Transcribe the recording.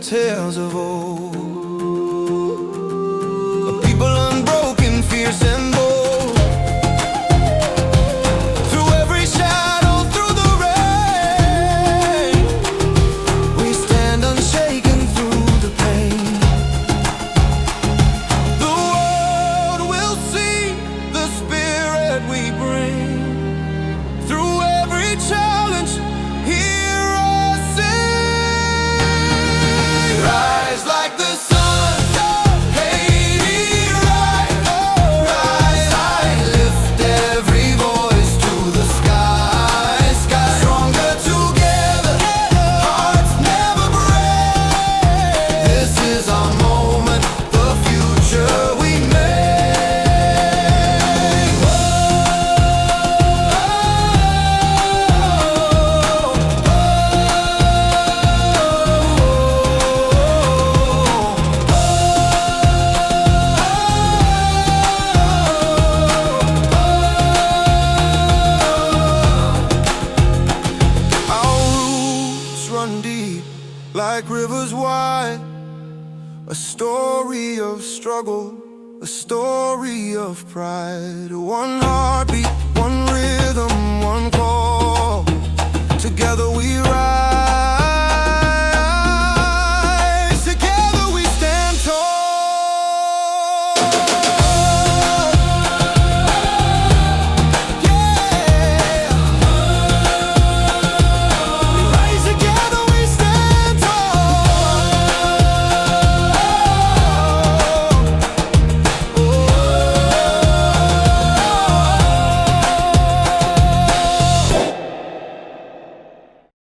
tales of old. A people unbroken, fierce and bold. Through every shadow, through the rain, we stand unshaken through the pain. The world will see the spirit we bring. Through every challenge, hear us sing. Rise like the sun, Haiti, rise high, lift every voice to the sky, sky. Stronger together, hearts never break. This is our moment, the future we make. Our roots run deep like rivers wide. A story of struggle, a story of pride. One heartbeat